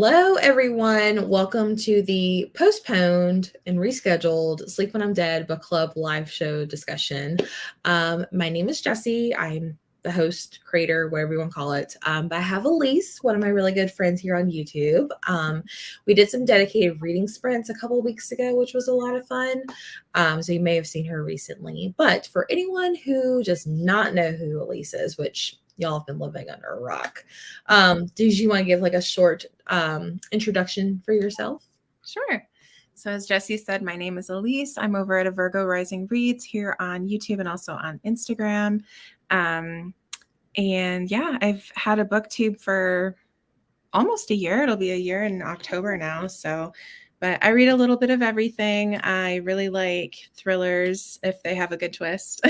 Hello, everyone. Welcome to the postponed and rescheduled Sleep When I'm Dead book club live show discussion. My name is Jessie. I'm the host, creator, whatever you want to call it. But I have Elise, one of my really good friends here on YouTube. We did some dedicated reading sprints a couple of weeks ago, which was a lot of fun. So you may have seen her recently. But for anyone who does not know who Elise is, which y'all have been living under a rock. Did you want to give like a short introduction for yourself? Sure. So as Jessie said, my name is Elise. I'm over at a Virgo Rising Reads here on YouTube and also on Instagram. And yeah, I've had a booktube for almost a year. It'll be a year in October now. But I read a little bit of everything. I really like thrillers if they have a good twist.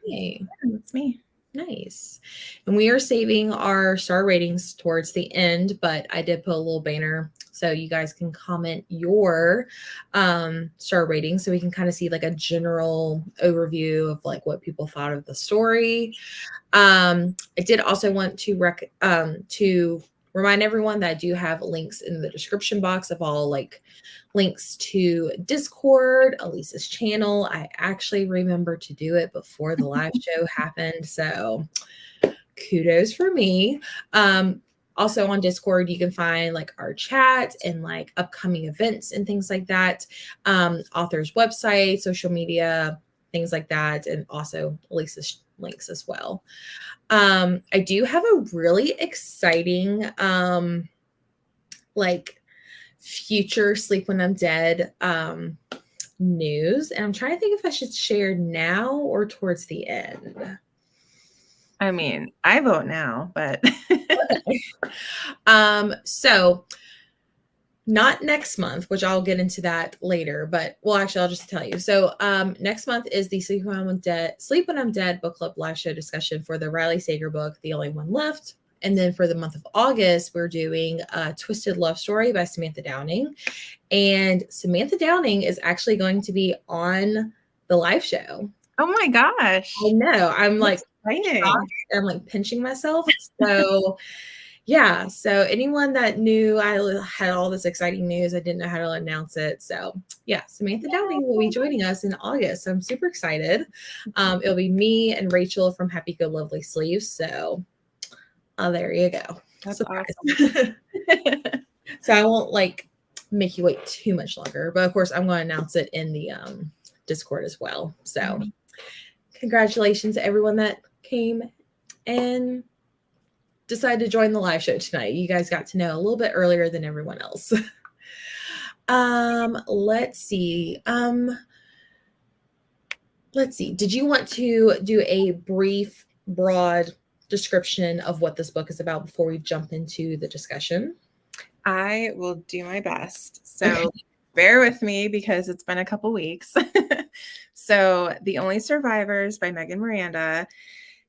Hey. Yeah, that's me. Nice. And we are saving our star ratings towards the end, but I did put a little banner so you guys can comment your star ratings so we can kind of see like a general overview of like what people thought of the story. I did also want to remind everyone that I do have links in the description box of all like links to Discord, Elisa's channel. I actually remembered to do it before the live show happened. So kudos for me. Also on Discord, you can find like our chat and like upcoming events and things like that. Author's website, social media, things like that. And also Elisa's links as well. I do have a really exciting like future Sleep When I'm Dead news. And I'm trying to think if I should share now or towards the end. I mean, I vote now, but so not next month, which I'll get into that later, but well, actually I'll just tell you. So next month is the Sleep When I'm Dead book club live show discussion for the Riley Sager book, The Only One Left. And then for the month of August, we're doing a Twisted Love Story by Samantha Downing. And Samantha Downing is actually going to be on the live show. Oh my gosh. I know. I'm like exciting. I'm like pinching myself. So yeah. So anyone that knew I had all this exciting news, I didn't know how to announce it. So yeah, Samantha Downing will be joining us in August. So I'm super excited. It'll be me and Rachel from Happy Good Lovely Sleeves. So there you go. That's Surprise. awesome. So I won't like make you wait too much longer, but of course I'm going to announce it in the Discord as well. So congratulations to everyone that came and decided to join the live show tonight. You guys got to know a little bit earlier than everyone else. Let's see. Did you want to do a brief, broad description of what this book is about before we jump into the discussion? I will do my best. So bear with me because it's been a couple weeks. So The Only Survivors by Megan Miranda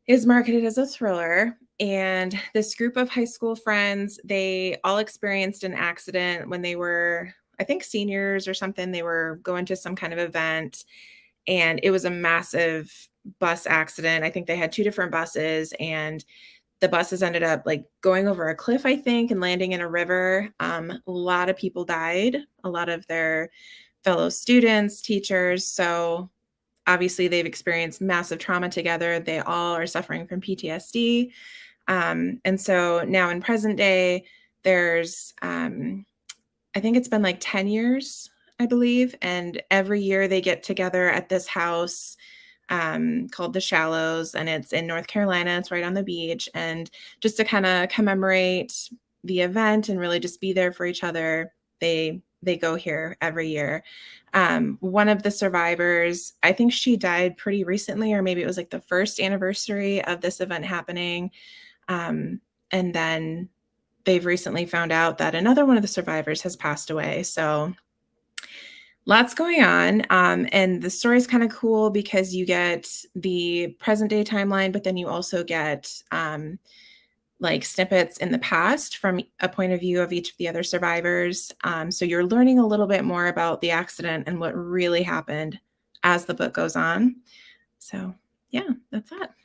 is marketed as a thriller. And this group of high school friends, they all experienced an accident when they were, I think, seniors or something. They were going to some kind of event, and it was a massive bus accident. I think they had two different buses, and the buses ended up like going over a cliff, I think, and landing in a river. A lot of people died, a lot of their fellow students, teachers. So obviously they've experienced massive trauma together. They all are suffering from PTSD. And so now in present day, there's, I think it's been like 10 years, I believe. And every year they get together at this house called The Shallows, and it's in North Carolina. It's right on the beach. And just to kind of commemorate the event and really just be there for each other, they go here every year. One of the survivors, I think she died pretty recently, or maybe it was like the first anniversary of this event happening. And then they've recently found out that another one of the survivors has passed away. So lots going on. And the story is kind of cool because you get the present day timeline, but then you also get like snippets in the past from a point of view of each of the other survivors. So you're learning a little bit more about the accident and what really happened as the book goes on. So yeah, that's that.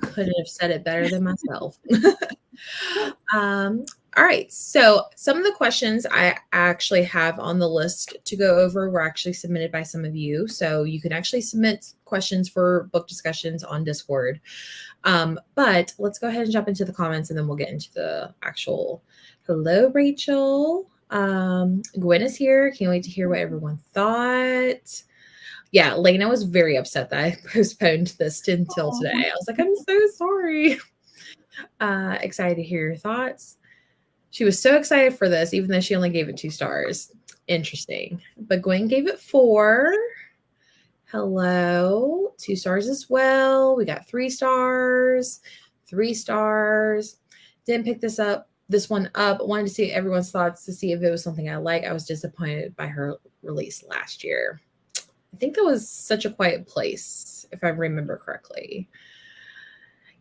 Couldn't have said it better than myself. All right. So some of the questions I actually have on the list to go over were actually submitted by some of you. So you can actually submit questions for book discussions on Discord. But let's go ahead and jump into the comments and then we'll get into the actual. Hello, Rachel. Gwen is here. Can't wait to hear what everyone thought. Yeah, Lena was very upset that I postponed this until today. I was like, I'm so sorry. Excited to hear your thoughts. She was so excited for this, even though she only gave it 2 stars. Interesting. But Gwen gave it 4. Hello. 2 stars as well. We got 3 stars. 3 stars. Didn't pick this one up. Wanted to see everyone's thoughts to see if it was something I like. I was disappointed by her release last year. I think that was Such a Quiet Place, if I remember correctly.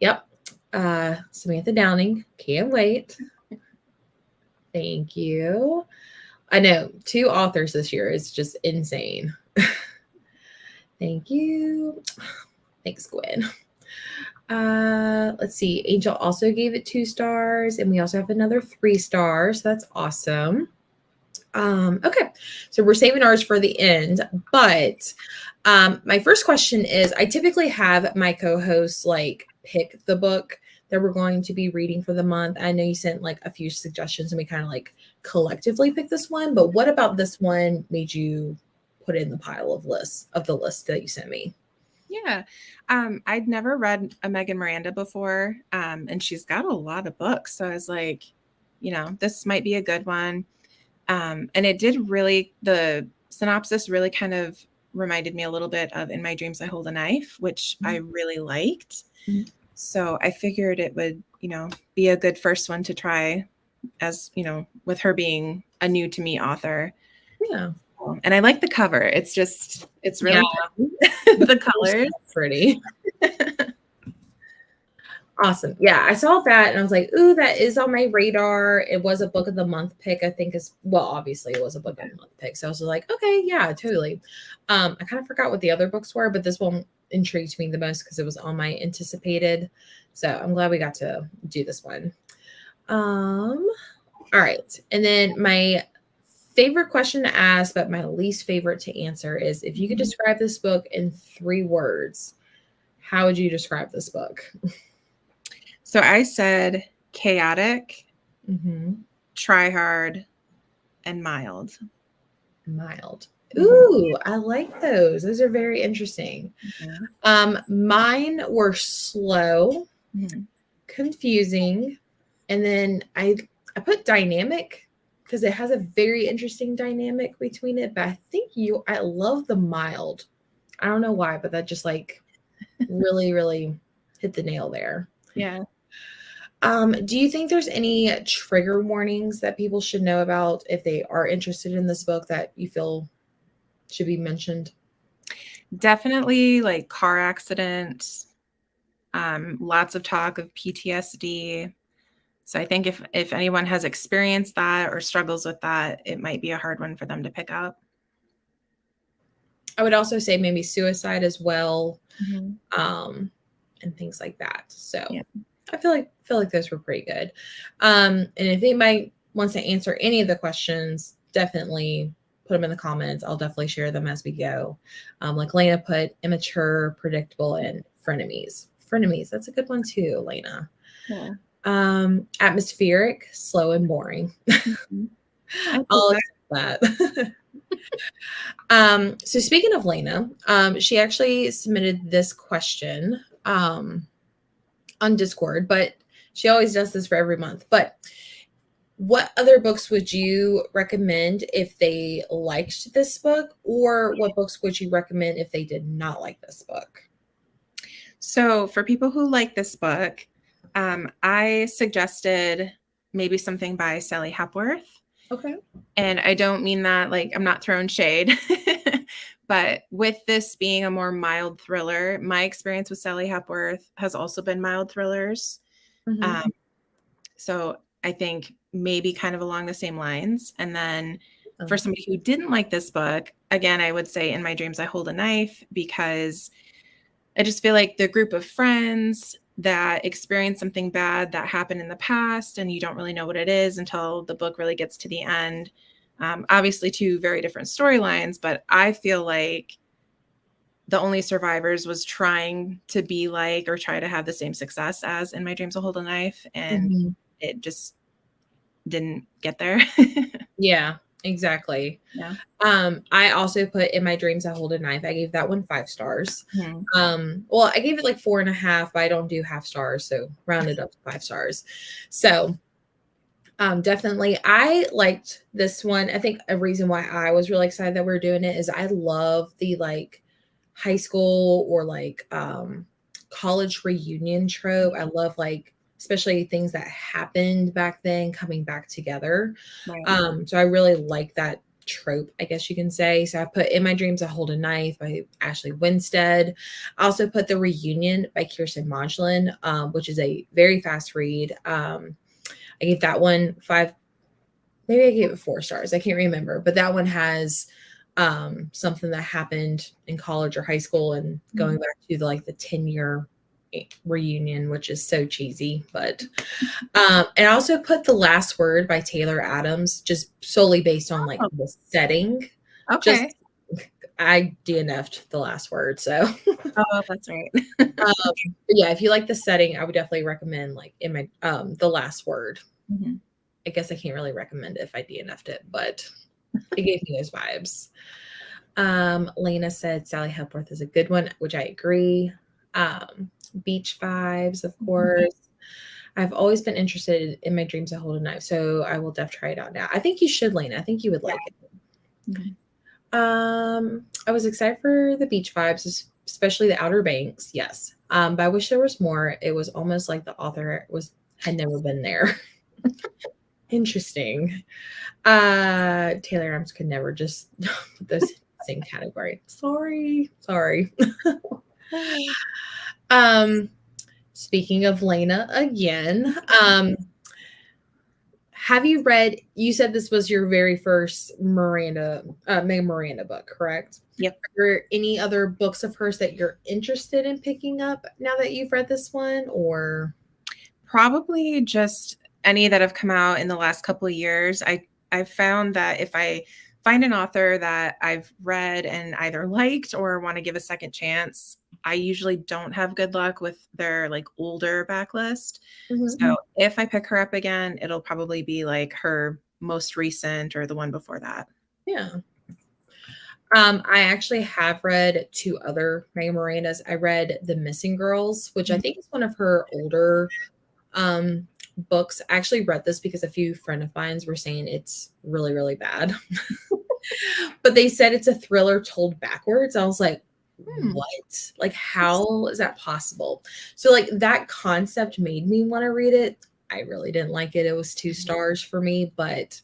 Yep. Samantha Downing. Can't wait. Thank you. I know 2 authors this year is just insane. Thank you. Thanks, Gwen. Let's see. Angel also gave it 2 stars, and we also have another 3 stars. So that's awesome. Okay, so we're saving ours for the end, but my first question is, I typically have my co-hosts like pick the book that we're going to be reading for the month. I know you sent like a few suggestions and we kind of like collectively picked this one, but what about this one made you put it in the pile of the list that you sent me? Yeah. I'd never read a Megan Miranda before. And she's got a lot of books. So I was like, this might be a good one. And it did really, the synopsis really kind of reminded me a little bit of In My Dreams I Hold a Knife, which I really liked. So I figured it would, be a good first one to try, as, with her being a new to me author. Yeah. And I like the cover. It's really pretty. The colors. Pretty. Awesome. Yeah, I saw that and I was like, ooh, that is on my radar. It was a book of the month pick, I think obviously it was a book of the month pick. So I was like, okay, yeah, totally. I kind of forgot what the other books were, but this one intrigued me the most because it was on my anticipated. So I'm glad we got to do this one. All right. And then my favorite question to ask, but my least favorite to answer is, if you could describe this book in 3 words, how would you describe this book? So I said chaotic, try hard, and mild. Mild. Ooh, I like those. Those are very interesting. Mine were slow, confusing, and then I put dynamic because it has a very interesting dynamic between it. But I think I love the mild. I don't know why, but that just like really, really hit the nail there. Yeah. Do you think there's any trigger warnings that people should know about if they are interested in this book that you feel should be mentioned? Definitely like car accidents, lots of talk of PTSD. So I think if anyone has experienced that or struggles with that, it might be a hard one for them to pick up. I would also say maybe suicide as well, and things like that. So yeah. I feel like those were pretty good. And if anybody wants to answer any of the questions, definitely put them in the comments. I'll definitely share them as we go. Like Lena put immature, predictable, and frenemies. Frenemies, that's a good one too, Lena. Yeah. Atmospheric, slow, and boring. I'll accept that. So speaking of Lena, she actually submitted this question on Discord, but she always does this for every month. But what other books would you recommend if they liked this book, or what books would you recommend if they did not like this book? So for people who like this book, I suggested maybe something by Sally Hepworth. Okay. And I don't mean that like I'm not throwing shade, but with this being a more mild thriller, my experience with Sally Hepworth has also been mild thrillers. So I think maybe kind of along the same lines. And then for somebody who didn't like this book, again, I would say In My Dreams I Hold a Knife, because I just feel like the group of friends, that experience something bad that happened in the past, and you don't really know what it is until the book really gets to the end. Obviously, two very different storylines, but I feel like The Only Survivors was trying to be like or try to have the same success as In My Dreams I Hold a Knife, and Mhm. it just didn't get there. Yeah, exactly. Yeah. I also put In My Dreams I Hold a Knife. I gave that one 5 stars. Mhm. Well, I gave it like 4.5, but I don't do half stars, so rounded up to 5 stars. So definitely I liked this one. I think a reason why I was really excited that we are doing it is I love the like high school or like college reunion trope. I love like especially things that happened back then coming back together. Right. So I really like that trope, I guess you can say. So I put In My Dreams I Hold a Knife by Ashley Winstead. I also put The Reunion by Kirsten Modulin, which is a very fast read. I gave that one 5, maybe I gave it 4 stars. I can't remember, but that one has something that happened in college or high school and going back to like the 10-year reunion, which is so cheesy. But and I also put The Last Word by Taylor Adams, just solely based on like Oh, the setting. okay. Just I DNF'd The Last Word, so Oh, that's right. yeah, if you like the setting, I would definitely recommend like in my The Last Word. Mhm. I guess I can't really recommend it if I DNF'd it, but it gave me those vibes. Lena said Sally Hepworth is a good one, which I agree. Beach vibes, of course. I've always been interested in My Dreams I Hold a Knife, so I will def try it out now. I think you should, Lena. I think you would Yeah. like it. Mhm. I was excited for the beach vibes, especially the Outer Banks. Yes. But I wish there was more. It was almost like the author had never been there. Interesting. Taylor Arms could never just put those in the same category. Sorry. um, Speaking of Lena again, have you read? You said this was your very first Megan Miranda book, correct? Yep. Are there any other books of hers that you're interested in picking up now that you've read this one, or? Probably just any that have come out in the last couple of years. I've found that if I find an author that I've read and either liked or want to give a second chance, I usually don't have good luck with their like older backlist. Mhm. So if I pick her up again, it'll probably be like her most recent or the one before that. Yeah. I actually have read 2 other Megan Miranda's. I read The Missing Girls, which I think is one of her older books. I actually read this because a few friend of mine were saying it's really, really bad. But they said it's a thriller told backwards. I was like, Hmm. what? Like, how is that possible? So, like, that concept made me want to read it. I really didn't like it. It was 2 stars for me, but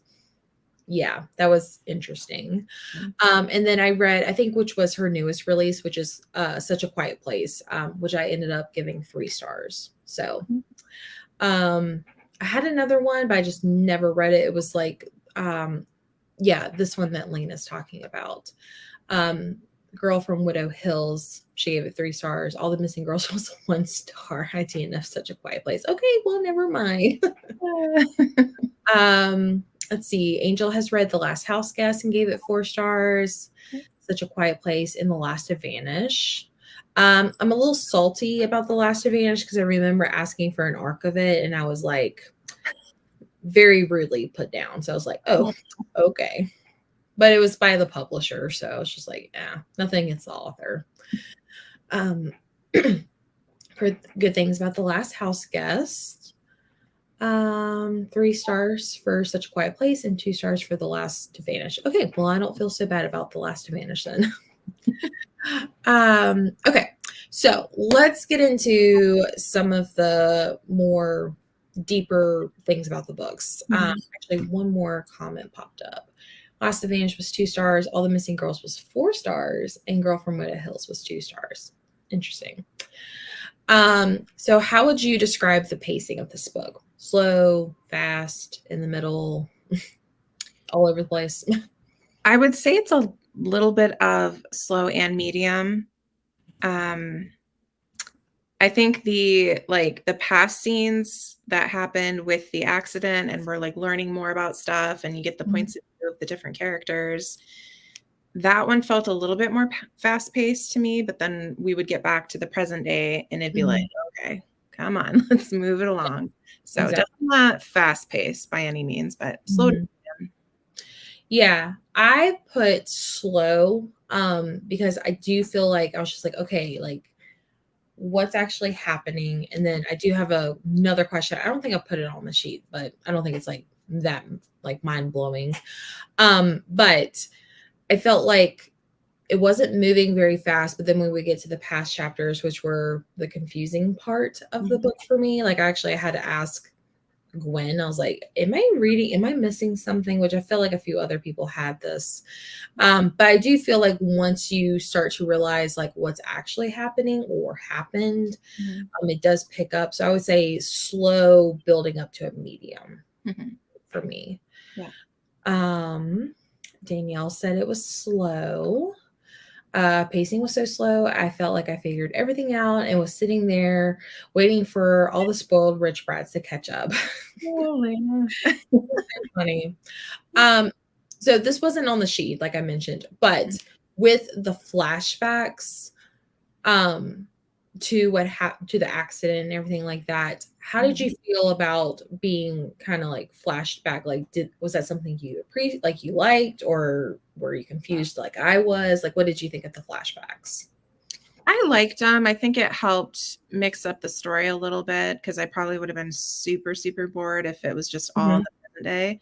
yeah, that was interesting. And then I read, I think, which was her newest release, which is Such a Quiet Place, which I ended up giving 3 stars. So I had another one, but I just never read it. It was like, yeah, this one that Lena's talking about. Girl from Widow Hills, she gave it 3 stars. All the Missing Girls was 1 star. I DNF Such a Quiet Place. Okay, well, never mind. Let's see. Angel has read The Last House Guest and gave it 4 stars. Such a Quiet Place and The Last to Vanish. I'm a little salty about The Last to Vanish because I remember asking for an arc of it and I was like very rudely put down. So I was like, oh, okay. But it was by the publisher, so I was just like, nothing against the author. Heard good things about The Last House Guest. 3 stars for Such a Quiet Place and 2 stars for The Last to Vanish. Okay, well, I don't feel so bad about The Last to Vanish then. Okay, so let's get into some of the more deeper things about the books. Actually, one more comment popped up. Last to Vanish was 2 stars. All the Missing Girls was 4 stars, and Girl from Widow Hills was 2 stars. Interesting. So how would you describe the pacing of this book? Slow, fast, in the middle, all over the place? I would say it's a little bit of slow and medium. I think the past scenes that happened with the accident, and we're like learning more about stuff, and you get the Mhm. points of view of the different characters. That one felt a little bit more fast paced to me, but then we would get back to the present day and it'd be like, Mhm. okay, come on, let's move it along. So Exactly. definitely not fast paced by any means, but slow Mhm. down. Yeah, I put slow, because I do feel like I was just like, okay, like what's actually happening? And then I do have another question. I don't think I put it on the sheet, but I don't think it's like that like mind blowing. But I felt like it wasn't moving very fast, but then when we get to the past chapters, which were the confusing part of the Mhm. book for me, like I had to ask Gwen. I was like, am I missing something? Which I feel like a few other people had this. But I do feel like once you start to realize like what's actually happening or happened, Mhm. it does pick up. So I would say slow building up to a medium Mhm. for me. Yeah. Um, Danielle said it was slow. Pacing was so slow. I felt like I figured everything out and was sitting there waiting for all the spoiled rich brats to catch up. Oh, Lena. Funny. Um, so this wasn't on the sheet, like I mentioned, but with the flashbacks, um, to what happened to the accident and everything like that, how did Mhm. you feel about being kind of like flashed back? Like, was that something you liked, or were you confused like I was? Like, what did you think of the flashbacks? I liked them. I think it helped mix up the story a little bit because I probably would have been super, super bored if it was just all in Mhm. the present day.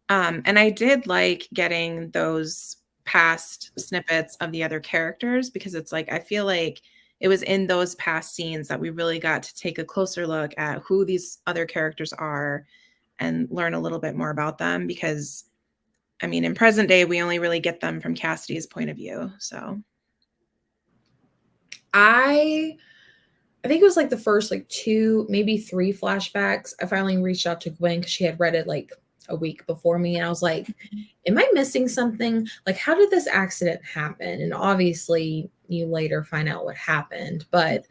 And I did like getting those past snippets of the other characters because it's like I feel like it was in those past scenes that we really got to take a closer look at who these other characters are and learn a little bit more about them because I mean in present day we only really get them from Cassidy's point of view. So I I think it was like the first like two, maybe three flashbacks. I finally reached out to Gwen because she had read it like a week before me. And I was like, am I missing something? Like, how did this accident happen? And obviously, you later find out what happened. But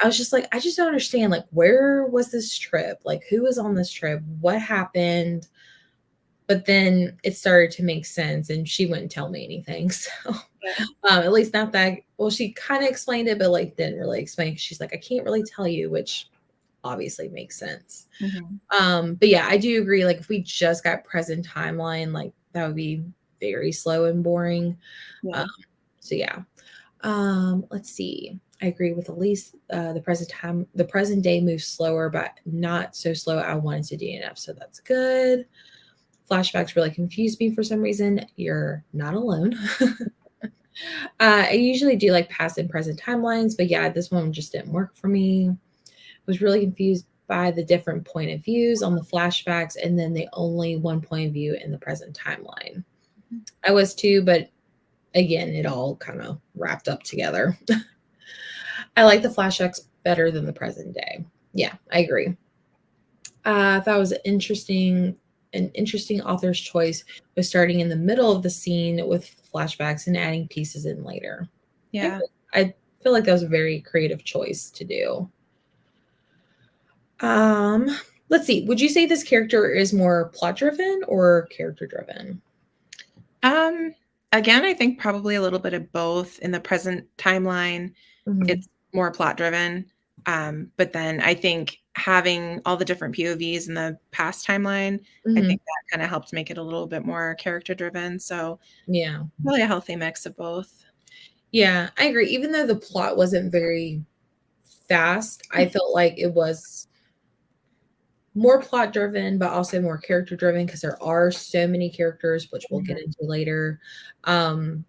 I was just like, I just don't understand. Like, where was this trip? Like, who was on this trip? What happened? But then it started to make sense, and she wouldn't tell me anything. So, yeah. at least not that. Well, she kind of explained it, but like didn't really explain. She's like, I can't really tell you, which obviously makes sense. Mhm. But yeah, I do agree. Like, if we just got present timeline, like that would be very slow and boring. Um, Yeah. so yeah. Let's see. I agree with Elise. The present day moves slower, but not so slow. I wanted to DNF, so that's good. Flashbacks really confused me for some reason. You're not alone. I usually do like past and present timelines, but yeah, this one just didn't work for me. Was really confused by the different point of views on the flashbacks and then the only one point of view in the present timeline. I was too, but again, it all kind of wrapped up together. I like the flashbacks better than the present day. Yeah, I agree. I thought it was an interesting author's choice was starting in the middle of the scene with flashbacks and adding pieces in later. Yeah. I feel like that was a very creative choice to do. Um, let's see. Would you say this character is more plot driven or character driven? Um, Again, I think probably a little bit of both. In the present timeline, Mhm. it's more plot driven. But then I think having all the different POVs in the past timeline, I Mhm. think that kind of helped make it a little bit more character driven. So Yeah. really a healthy mix of both. Yeah, I agree. Even though the plot wasn't very fast, I felt like it was more plot driven, but also more character driven because there are so many characters, which we'll get Mhm. into later. Um,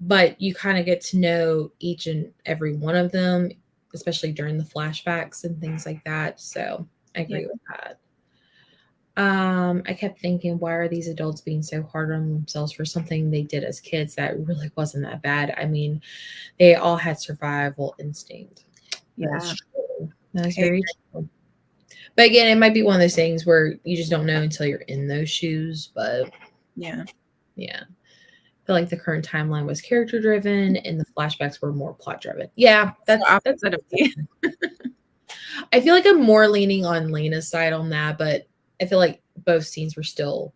but you kind of get to know each and every one of them, especially during the flashbacks and things like that. So I Yeah. agree with that. I kept thinking, why are these adults being so hard on themselves for something they did as kids that really wasn't that bad? I mean, they all had survival instinct. That is Yeah. true. That is I very true. But again, it might be one of those things where you just don't know until you're in those shoes. But Yeah. yeah. feel like the current timeline was character driven and the flashbacks were more plot driven. Yeah, that's Opposite of me. I feel like I'm more leaning on Lena's side on that, but I feel like both scenes were still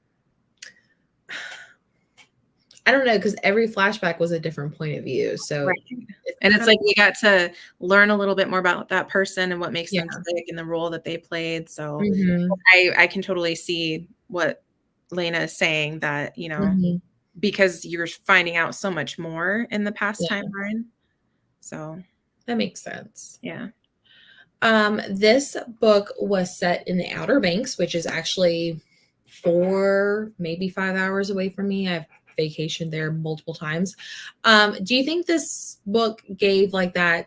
I don't know, because every flashback was a different point of view. So Right. it's And it's kind of like we got to learn a little bit more about that person and what makes yeah. them tick and the role that they played. So Mhm. I can totally see what Lena is saying, that, Mhm. because you're finding out so much more in the past Yeah, timeline. So, that makes sense. yeah. This book was set in the Outer Banks, which is actually 4, maybe 5 hours away from me. I've vacationed there multiple times. Do you think this book gave the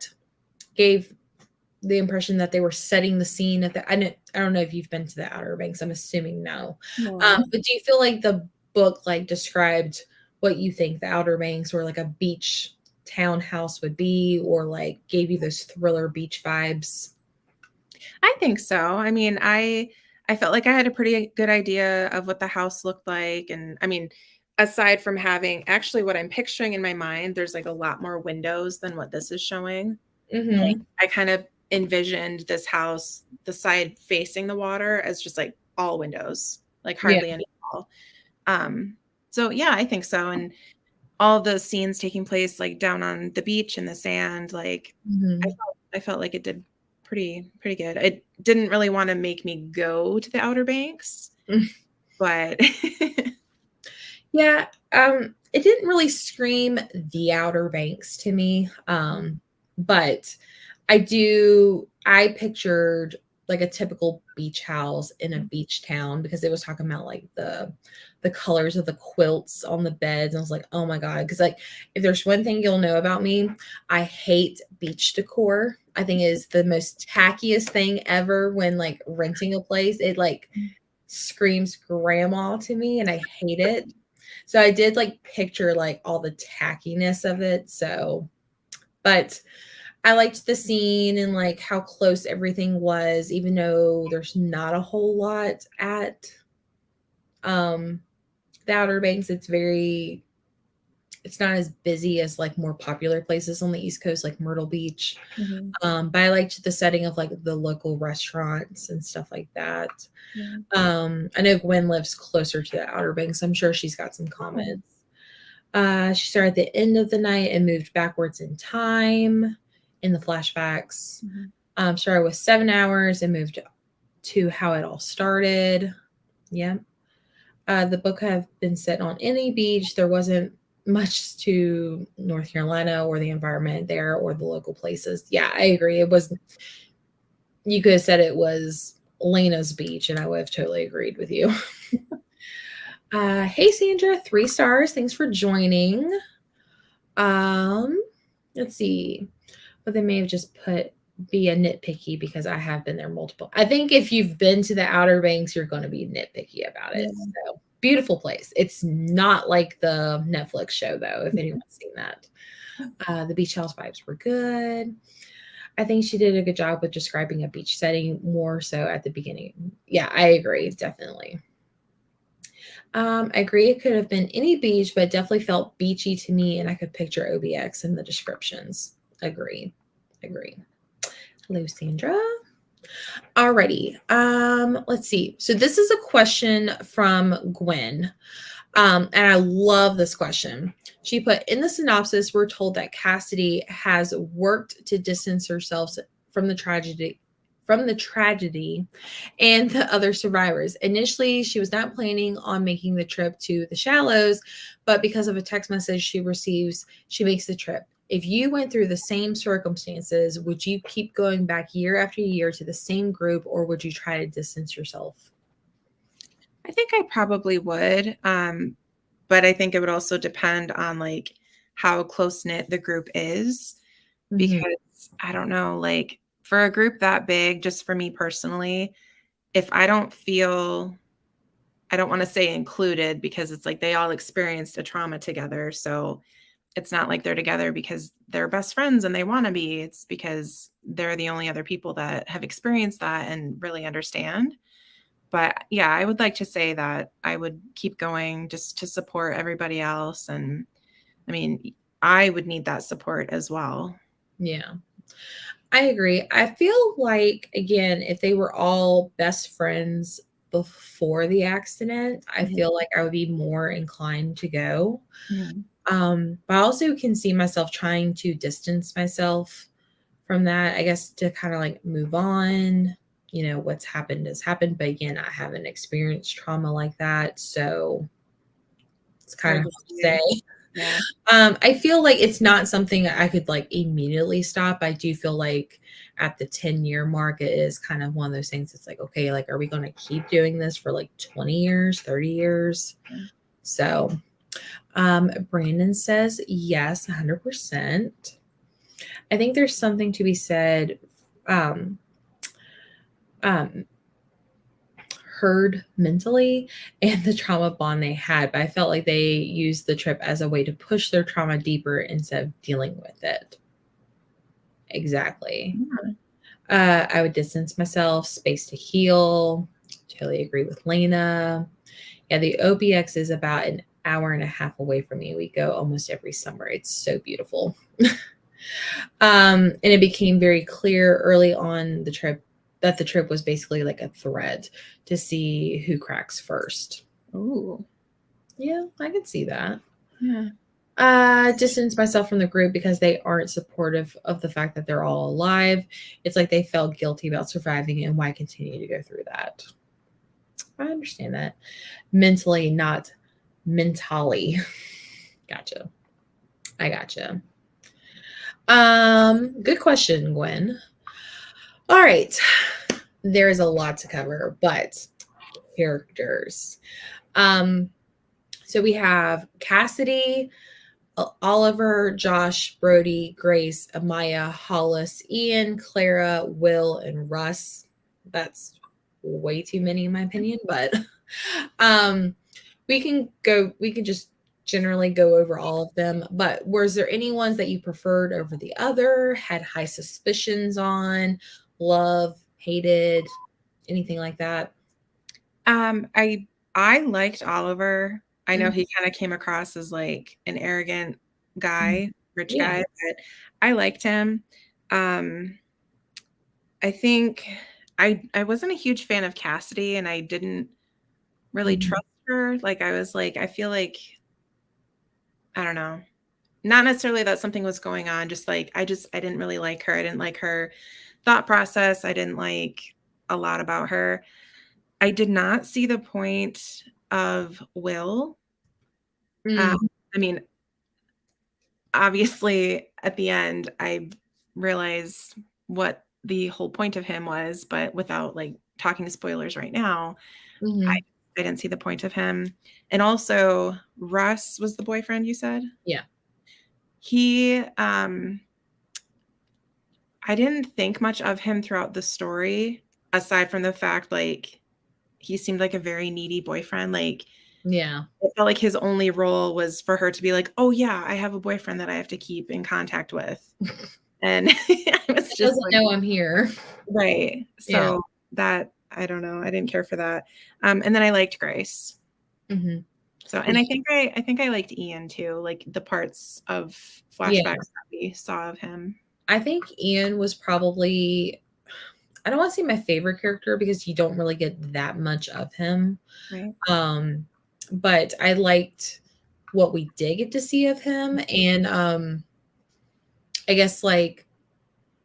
impression that they were setting the scene at the I don't know if you've been to the Outer Banks. I'm assuming no. No. But do you feel like the book like described what you think the Outer Banks or like a beach townhouse would be, or like gave you those thriller beach vibes? I think so. I mean, I felt like I had a pretty good idea of what the house looked like, and I mean, aside from having actually what I'm picturing in my mind, there's like a lot more windows than what this is showing. Like, Mhm. I kind of envisioned this house, the side facing the water, as just like all windows, like Yeah. hardly any wall. Um, so yeah, I think so. And all the scenes taking place like down on the beach in the sand, like Mhm. I felt like it did pretty good. It didn't really want to make me go to the Outer Banks, but Yeah, it didn't really scream the Outer Banks to me, but I pictured like a typical beach house in a beach town because it was talking about like the colors of the quilts on the beds. And I was like, oh my God. Because like if there's one thing you'll know about me, I hate beach decor. I think it is the most tackiest thing ever when like renting a place. It like screams grandma to me and I hate it. So I did like picture like all the tackiness of it. So, but I liked the scene and like how close everything was, even though there's not a whole lot at um the Outer Banks. It's not as busy as like more popular places on the East Coast, like Myrtle Beach. Mhm. But I liked the setting of like the local restaurants and stuff like that. Yeah. I know Gwen lives closer to the Outer Banks. I'm sure she's got some Oh. comments. She started at the end of the night and moved backwards in time in the flashbacks. Mhm. Started with 7 hours and moved to how it all started. Yeah. The book have been set on any beach. There wasn't much to North Carolina or the environment there or the local places. Yeah, I agree. It was, you could have said it was Lena's beach, and I would have totally agreed with you. Hey Sandra, 3 stars. Thanks for joining. Um, let's see. But they may have just put be a nitpicky because I have been there multiple. I think if you've been to the Outer Banks, you're going to be nitpicky about it. Yeah. So beautiful place. It's not like the Netflix show though, if anyone's seen that. The beach house vibes were good. I think she did a good job with describing a beach setting more so at the beginning. Yeah, I agree, definitely. I agree it could have been any beach, but definitely felt beachy to me, and I could picture OBX in the descriptions. Agree. Agree. Hello, Sandra. Alrighty. Let's see. So this is a question from Gwen. And I love this question. She put in the synopsis, we're told that Cassidy has worked to distance herself from the tragedy and the other survivors. Initially, she was not planning on making the trip to the Shallows, but because of a text message she receives, she makes the trip. If you went through the same circumstances, would you keep going back year after year to the same group, or would you try to distance yourself? I think I probably would. But I think it would also depend on like how close knit the group is, Mm-hmm. because I don't know, like for a group that big, just for me personally, if I don't feel, I don't want to say included, because it's like they all experienced a trauma together. So it's not like they're together because they're best friends and they want to be. It's because they're the only other people that have experienced that and really understand. But yeah, I would like to say that I would keep going just to support everybody else. And I mean, I would need that support as well. Yeah. I agree. I feel like, again, if they were all best friends before the accident, I Mhm. feel like I would be more inclined to go. Mhm. But I also can see myself trying to distance myself from that, I guess, to kind of like move on. You know, what's happened has happened. But again, I haven't experienced trauma like that. So it's It's kind of hard to hard to say. say. Yeah. I feel like it's not something I could like immediately stop. I do feel like at the 10-year mark, it is kind of one of those things. It's like, okay, like, are we going to keep doing this for like 20 years, 30 years? So, Brandon says yes, 100%. I think there's something to be said, um, um, heard mentally and the trauma bond they had, but I felt like they used the trip as a way to push their trauma deeper instead of dealing with it. Exactly. Yeah. I would distance myself, space to heal. Totally agree with Lena. Yeah, the OBX is about an hour and a half away from me. We go almost every summer. It's so beautiful. And it became very clear early on the trip that the trip was basically like a thread to see who cracks first. Ooh. Yeah, I can see that. Yeah. Distance myself from the group because they aren't supportive of the fact that they're all alive. It's like they felt guilty about surviving and why continue to go through that. I understand that. Mentally, not mentally. Gotcha. I gotcha. Good question, Gwen. All right. There is a lot to cover, but characters. Um, so we have Cassidy, Oliver, Josh, Brody, Grace, Amaya, Hollis, Ian, Clara, Will, and Russ. That's way too many in my opinion, but um we can just generally go over all of them. But was there any ones that you preferred over the other, had high suspicions on, love, hated, anything like that? I liked Oliver. I know Mhm. he kind of came across as like an arrogant Mhm. guy, rich Yeah. guy, but I liked him. Um, I think I wasn't a huge fan of Cassidy, and I didn't really Mhm. trust her. Like I was like, I feel like I don't know. Not necessarily that something was going on, just like I didn't really like her. I didn't like her thought process. I didn't like a lot about her. I did not see the point of Will. Um, Mm. I mean, obviously, at the end, I realized what the whole point of him was, but without like talking spoilers right now, I Mhm. I didn't see the point of him. And also, Russ was the boyfriend you said? Yeah. He I didn't think much of him throughout the story, aside from the fact like he seemed like a very needy boyfriend. Like Yeah. it felt like his only role was for her to be like, "Oh yeah, I have a boyfriend that I have to keep in contact with." And I was It just doesn't like, know I'm here. right. Yeah. So that I don't know. I didn't care for that. And then I liked Grace. Mhm. So and I think I liked Ian too, like the parts of Yeah. flashbacks that we saw of him. I think Ian was probably, I don't want to say my favorite character because you don't really get that much of him. Right. Um, but I liked what we did get to see of him. And I guess like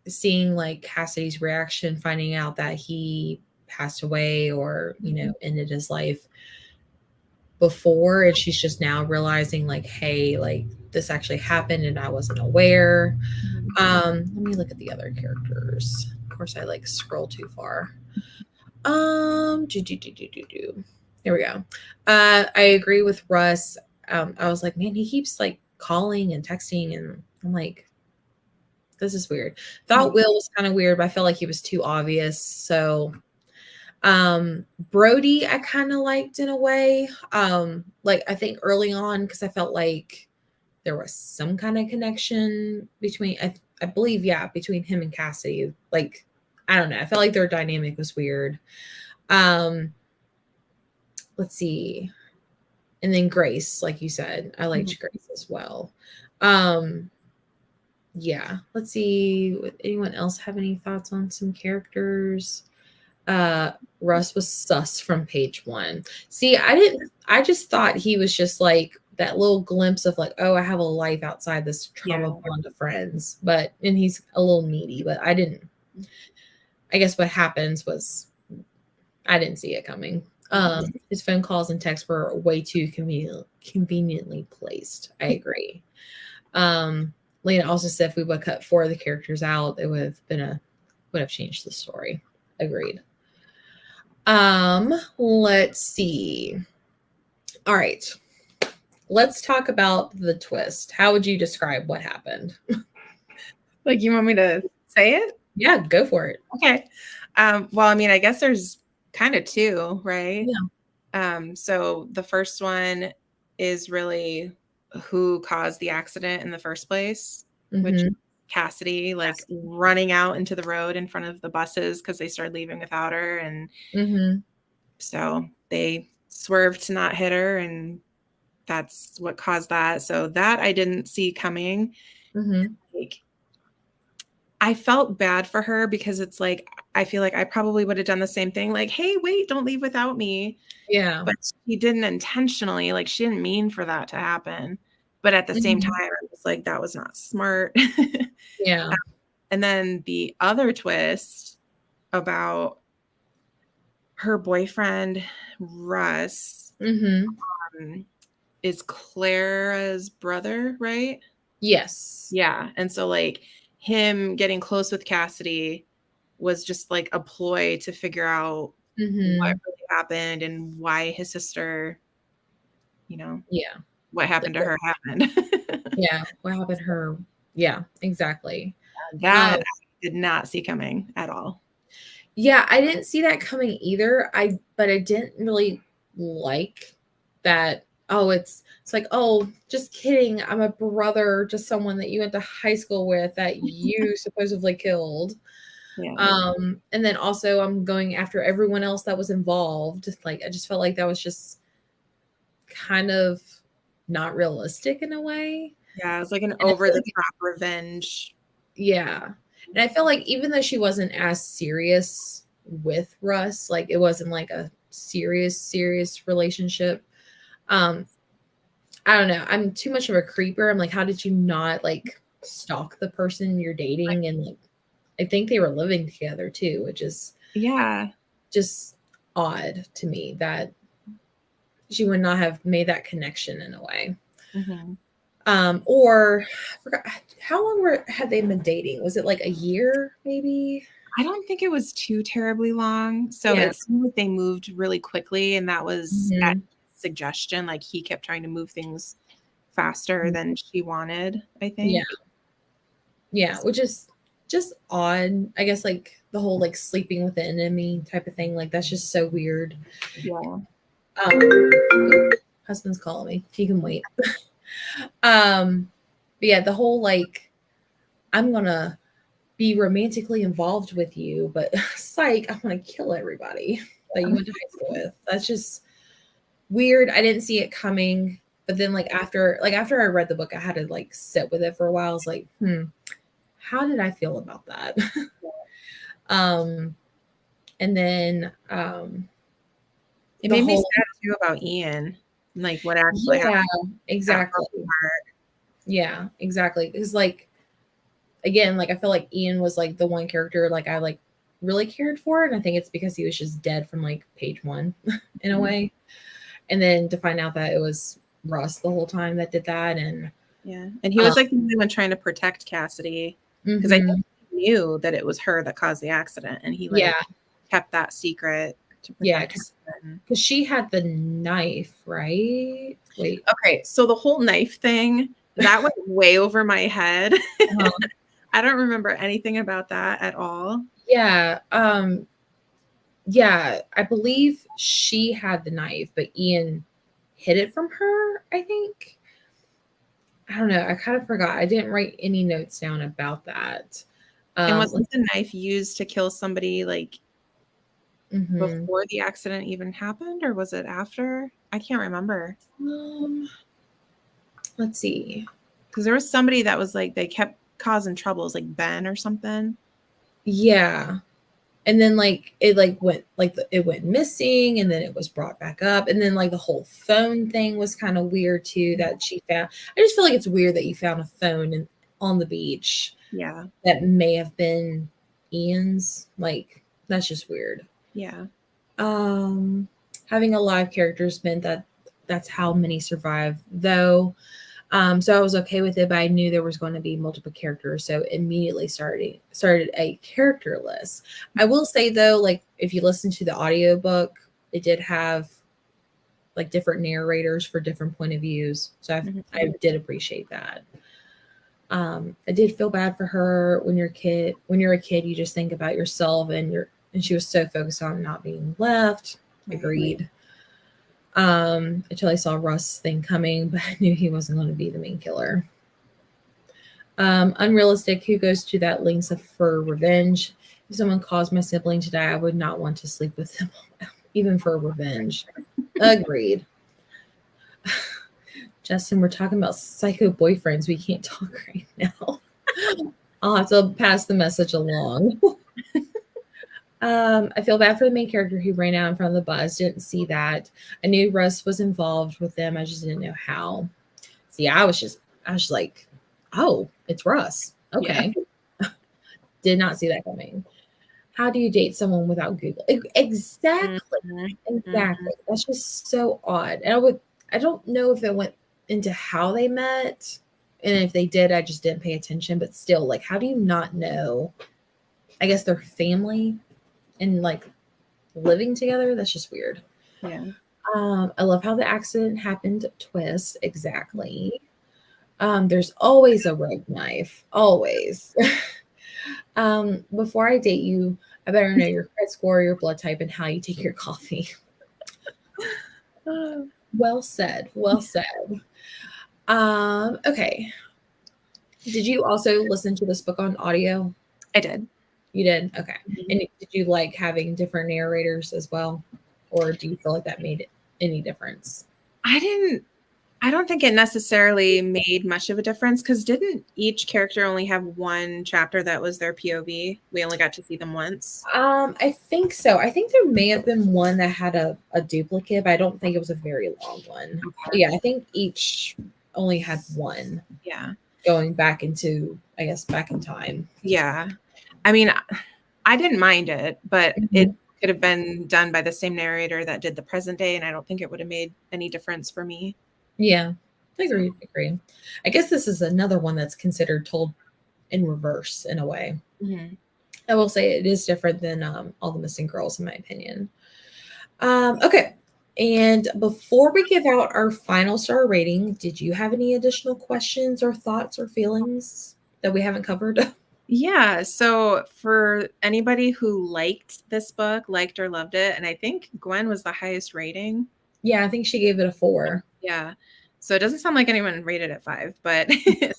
seeing like Cassidy's reaction, finding out that he passed away or, ended his life before, and she's just now realizing like, hey, like this actually happened and I wasn't aware. Mhm. Let me look at the other characters. Of course, I like scroll too far. There we go. I agree with Russ. I was like, man, he keeps like calling and texting, and I'm like, this is weird. Thought Right. Will was kind of weird, but I felt like he was too obvious. So, Brody, I kind of liked in a way. Like I think early on, because I felt like there was some kind of connection between, I believe, yeah, between him and Cassidy. Like, I don't know. I felt like their dynamic was weird. Um, let's see. And then Grace, like you said, I liked Mhm. Grace as well. Um, yeah, let's see. Would anyone else have any thoughts on some characters? Uh, Russ was sus from page one. See, I just thought he was just like that little glimpse of like, oh, I have a life outside this Yeah. trauma bond of friends, and he's a little needy, but I guess what happens was I didn't see it coming. His phone calls and texts were way too conveniently placed. I agree. Lena also said if we would cut four of the characters out, it would have changed the story. Agreed. Let's see. All right. Let's talk about the twist. How would you describe what happened? Like, you want me to say it? Yeah, go for it. Okay. Well, I mean, I guess there's kind of two, right? Yeah. So the first one is really who caused the accident in the first place, which is Mm-hmm. Cassidy, like running out into the road in front of the buses because they started leaving without her. And Mm-hmm. so they swerved to not hit her, and that's what caused that. So that I didn't see coming. Mm-hmm. Like, I felt bad for her because it's like, I feel like I probably would have done the same thing. Like, hey, wait, don't leave without me. Yeah. But she didn't intentionally, like, she didn't mean for that to happen. But at the same time, Mm-hmm. I was like, that was not smart. Yeah. And then the other twist about her boyfriend, Russ, Mm-hmm. is Clara's brother, right? Yes. Yeah. And so, like, him getting close with Cassidy was just like a ploy to figure out what Mm-hmm. really happened and why his sister, you know, Yeah. what happened to her happened. Yeah. What happened to her? Yeah, exactly. That Um, I did not see coming at all. yeah, I didn't see that coming either. But I didn't really like that. Oh, it's like, oh, just kidding. I'm a brother to someone that you went to high school with that you supposedly killed. Yeah. And then also I'm going after everyone else that was involved. Like I just felt like that was just kind of not realistic in a way. Yeah, it was like an And I over feel the like top revenge. yeah. And I feel like even though she wasn't as serious with Russ, like it wasn't like a serious relationship. Um, I don't know. I'm too much of a creeper. I'm like, how did you not like stalk the person you're dating? And like, I think they were living together too, which is Yeah. just odd to me that she would not have made that connection in a way. Mm-hmm. Or I forgot how long had they been dating? Was it like a year, maybe? I don't think it was too terribly long. So Yeah. it seemed like they moved really quickly, and that was at Mhm. suggestion. Like, he kept trying to move things faster than she wanted, I Yeah. think. Yeah. Which is just odd. I guess like the whole like sleeping with the enemy type of thing. Like that's just so weird. Yeah. Husband's calling me. He can wait. But yeah, the whole like I'm gonna be romantically involved with you, but psych, I want to kill everybody that you went to high school with. That's just weird. I didn't see it coming. But then after I read the book, I had to like sit with it for a while. I was like, how did I feel about that? um and then It the made me whole sad too about Ian, like what actually happened. yeah, That exactly. broke my heart. Yeah, exactly. Because like again, like I feel like Ian was like the one character like I like really cared for, and I think it's because he was just dead from like page one in a way. And then to find out that it was Russ the whole time that did that, and Yeah. And he um, was like the only one trying to protect Cassidy because I mhm, think he knew that it was her that caused the accident, and he yeah, like kept that secret to yeah, protect her. because she had the knife, right? Wait, Okay, so the whole knife thing, that went way over my head. uh, I don't remember anything about that at all. yeah, yeah, I believe she had the knife, but Ian hid it from her. I think. I don't know. I kind of forgot. I didn't write any notes down about that. And Um, wasn't the knife used to kill somebody like Mm-hmm. before the accident even happened, or was it after? I can't remember. Let's see. Because there was somebody that was like, they kept causing troubles, like Ben or something. Yeah. And then like it like went like it went missing, and then it was brought back up, and then like the whole phone thing was kind of weird too that she found. I just feel like it's weird that you found a phone on the beach. Yeah. That may have been Ian's. Like that's just weird. Yeah. Having a live characters meant that that's how many survived though. So I was okay with it, but I knew there was going to be multiple characters, so immediately started a character list. I will say though, like if you listen to the audiobook, it did have like different narrators for different point of views. So I did appreciate that. I did feel bad for her when you're a kid, you just think about yourself and she was so focused on not being left. Right. Agreed. Until I saw Russ thing coming, but I knew he wasn't going to be the main killer. Unrealistic. Who goes to that lengths for revenge? If someone caused my sibling to die, I would not want to sleep with them, even for revenge. Agreed. Justin, we're talking about psycho boyfriends. We can't talk right now. I'll have to pass the message along. I feel bad for the main character who ran out in front of the bus. Didn't see that. I knew Russ was involved with them. I just didn't know how. See, I was like, oh, it's Russ. Okay. Yeah. Did not see that coming. How do you date someone without Google? Exactly. Mm-hmm. Exactly. That's just so odd. And I don't know if it went into how they met. And if they did, I just didn't pay attention. But still, like, how do you not know? I guess their family and like living together. That's just weird. Yeah. I love how the accident happened. Twist. Exactly. There's always a rogue knife. Always. Before I date you, I better know your credit score, your blood type, and how you take your coffee. Well said. Well said. Okay. Did you also listen to this book on audio? I did. You did? Okay. Mm-hmm. And did you like having different narrators as well? Or do you feel like that made any difference? I don't think it necessarily made much of a difference because didn't each character only have one chapter that was their POV? We only got to see them once. I think so. I think there may have been one that had a duplicate, but I don't think it was a very long one. Okay. Yeah, I think each only had one. Yeah. Going back into, I guess, back in time. Yeah. I mean, I didn't mind it, but it could have been done by the same narrator that did the present day, and I don't think it would have made any difference for me. Yeah, agree. I guess this is another one that's considered told in reverse in a way. Mm-hmm. I will say it is different than All the Missing Girls, in my opinion. Okay. And before we give out our final star rating, did you have any additional questions or thoughts or feelings that we haven't covered? Yeah. So for anybody who liked this book, liked or loved it, and I think Gwen was the highest rating. Yeah, I think she gave it a 4. Yeah. So it doesn't sound like anyone rated it 5, but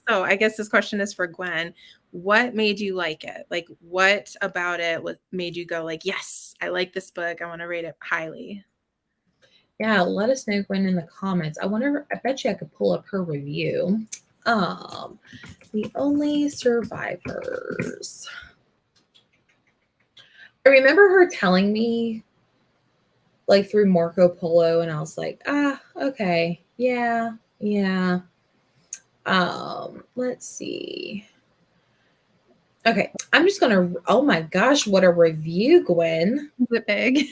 so I guess this question is for Gwen. What made you like it? Like what about it made you go like, yes, I like this book. I want to rate it highly. Yeah, let us know, Gwen, in the comments. I bet you I could pull up her review. The Only Survivors. I remember her telling me like through Marco Polo, and I was like, okay, yeah. Let's see. Okay, I'm just gonna. Oh my gosh, what a review, Gwen! Is it big?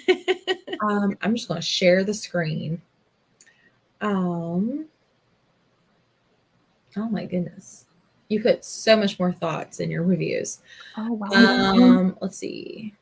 I'm just gonna share the screen. Oh my goodness, you put so much more thoughts in your reviews. Oh wow. Let's see.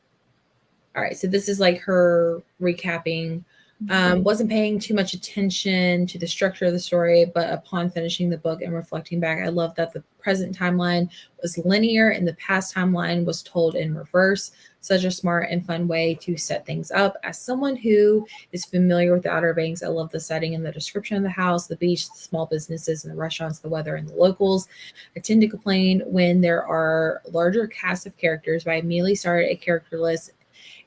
All right, so this is like her recapping. Wasn't paying too much attention to the structure of the story, but upon finishing the book and reflecting back, I love that the present timeline was linear and the past timeline was told in reverse. Such a smart and fun way to set things up. As someone who is familiar with the Outer Banks, I love the setting and the description of the house, the beach, the small businesses and the restaurants, the weather, and the locals. I tend to complain when there are larger casts of characters, but I immediately started a character list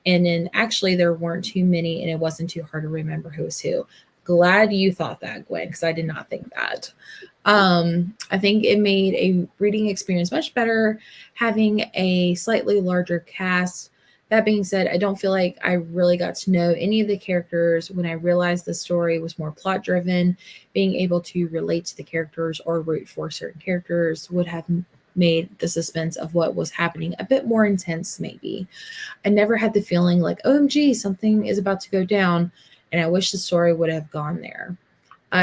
And then actually there weren't too many and it wasn't too hard to remember who was who. Glad you thought that, Gwen, because I did not think that. I think it made a reading experience much better having a slightly larger cast. That being said, I don't feel like I really got to know any of the characters when I realized the story was more plot driven. Being able to relate to the characters or root for certain characters would have made the suspense of what was happening a bit more intense, maybe. I never had the feeling like, OMG, something is about to go down, and I wish the story would have gone there.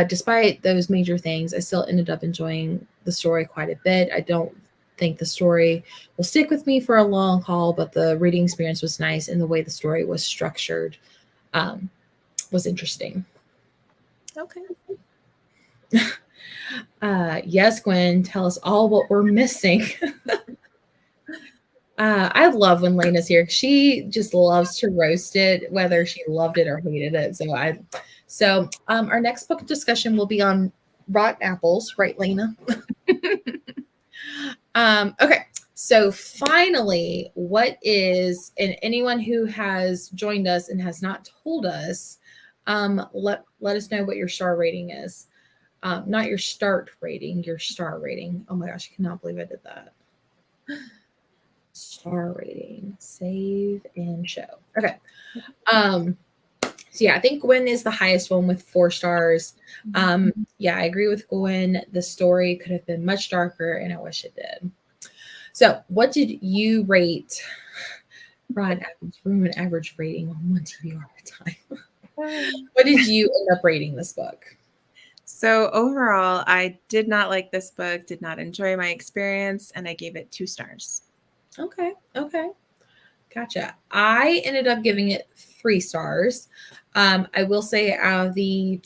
Despite those major things, I still ended up enjoying the story quite a bit. I don't think the story will stick with me for a long haul, but the reading experience was nice, and the way the story was structured was interesting. Okay. Yes, Gwen, tell us all what we're missing. I love when Lena's here. She just loves to roast it, whether she loved it or hated it. So our next book discussion will be on rotten apples, right, Lena? Okay. So finally, what is, and anyone who has joined us and has not told us, let us know what your star rating is. Not your start rating, your star rating. Oh my gosh, I cannot believe I did that. Star rating, save and show. Okay. So yeah, I think Gwen is the highest one with 4 stars. Yeah, I agree with Gwen. The story could have been much darker, and I wish it did. So, what did you rate Rod Ruin average rating on one TBR at a time? What did you end up rating this book? So overall, I did not like this book, did not enjoy my experience, and I gave it 2 stars. Okay. Gotcha. I ended up giving it 3 stars. I will say out of the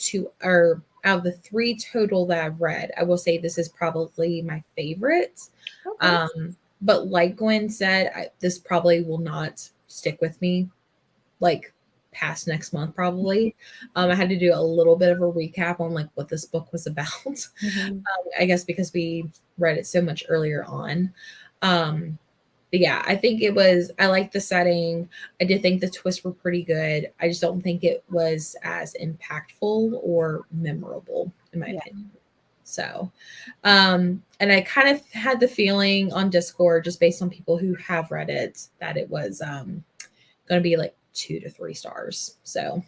3 total that I've read, I will say this is probably my favorite. Okay. But like Gwen said, this probably will not stick with me like past next month probably. I had to do a little bit of a recap on like what this book was about. I guess because we read it so much earlier on. But yeah, I think I liked the setting. I did think the twists were pretty good. I just don't think it was as impactful or memorable, in my opinion. So, and I kind of had the feeling on Discord, just based on people who have read it, that it was going to be like 2 to 3 stars. So,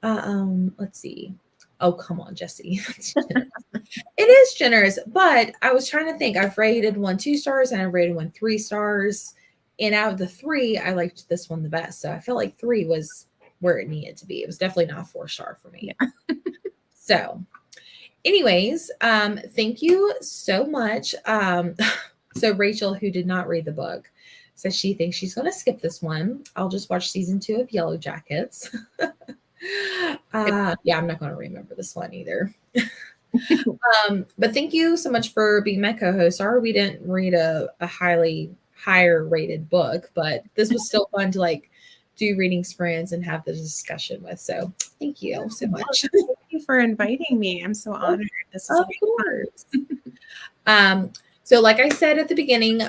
let's see. Oh, come on, Jesse. It is generous, but I was trying to think. I've rated one 2 stars and I've rated one 3 stars. And out of the 3, I liked this one the best. So I felt like 3 was where it needed to be. It was definitely not a 4-star for me. Yeah. So, anyways, thank you so much. So Rachel, who did not read the book, says she thinks she's going to skip this one. I'll just watch season 2 of Yellow Jackets. Yeah, I'm not going to remember this one either. But thank you so much for being my co-host. Sorry we didn't read a higher rated book, but this was still fun to like do reading sprints and have the discussion with. So thank you so much. Thank you for inviting me. I'm so honored. This is of course. So like I said at the beginning,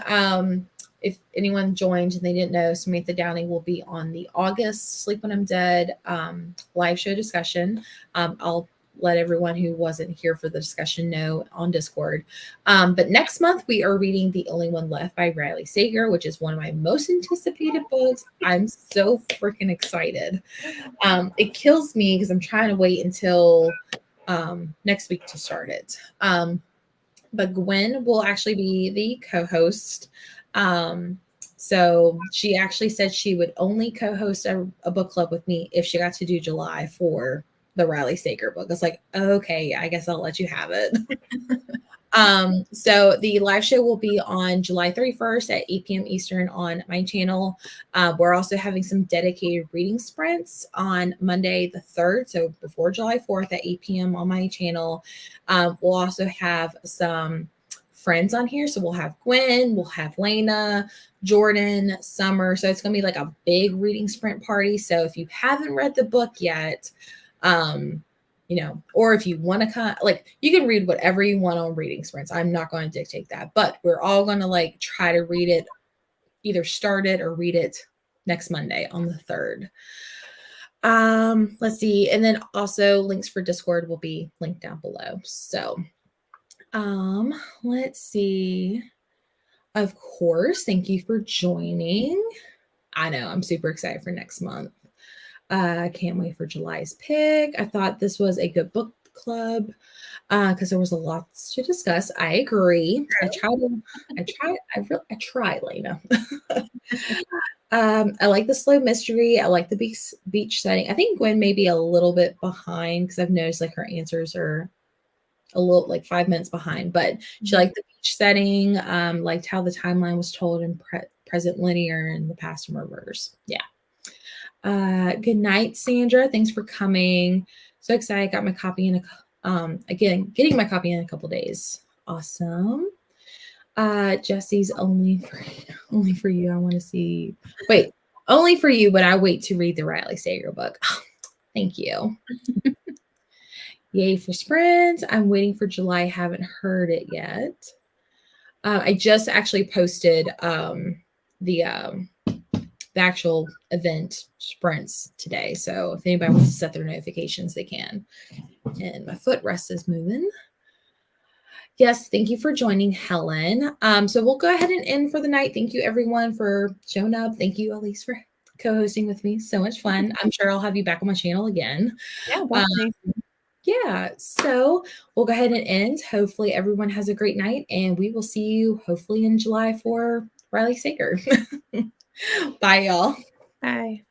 if anyone joined and they didn't know, Samantha Downing will be on the August Sleep When I'm Dead live show discussion. I'll let everyone who wasn't here for the discussion know on Discord. But next month, we are reading The Only One Left by Riley Sager, which is one of my most anticipated books. I'm so freaking excited. It kills me because I'm trying to wait until next week to start it. But Gwen will actually be the co-host. So she actually said she would only co-host a book club with me if she got to do July for the Riley Sager book. It's like, okay, I guess I'll let you have it. So the live show will be on July 31st at 8 p.m. Eastern on my channel. We're also having some dedicated reading sprints on Monday the 3rd, so before July 4th at 8 p.m. on my channel. We'll also have some friends on here. So we'll have Gwen, we'll have Lena, Jordan, Summer. So it's going to be like a big reading sprint party. So if you haven't read the book yet, or if you want to you can read whatever you want on reading sprints. I'm not going to dictate that, but we're all going to try to read it, either start it or read it next Monday on the 3rd. Let's see. And then also links for Discord will be linked down below. So let's see. Of course, thank you for joining. I know I'm super excited for next month. I can't wait for July's pick. I thought this was a good book club because there was a lot to discuss. I agree. I try, Lena. I like the slow mystery. I like the beach setting. I think Gwen may be a little bit behind because I've noticed like her answers are a little like 5 minutes behind, but she liked the beach setting, liked how the timeline was told in present linear and the past in reverse. Yeah. Good night, Sandra. Thanks for coming. So excited. Got my copy in getting my copy in a couple days. Awesome. Jesse's only for you. I want to see. Wait, only for you, but I wait to read the Riley Sager book. Oh, thank you. Yay for sprints. I'm waiting for July. Haven't heard it yet. I just actually posted the actual event sprints today. So if anybody wants to set their notifications, they can. And my footrest is moving. Yes, thank you for joining, Helen. So we'll go ahead and end for the night. Thank you, everyone, for showing up. Thank you, Elise, for co-hosting with me. So much fun. I'm sure I'll have you back on my channel again. Yeah, definitely. Yeah, so we'll go ahead and end. Hopefully everyone has a great night, and we will see you hopefully in July for Riley Sager. Bye, y'all. Bye.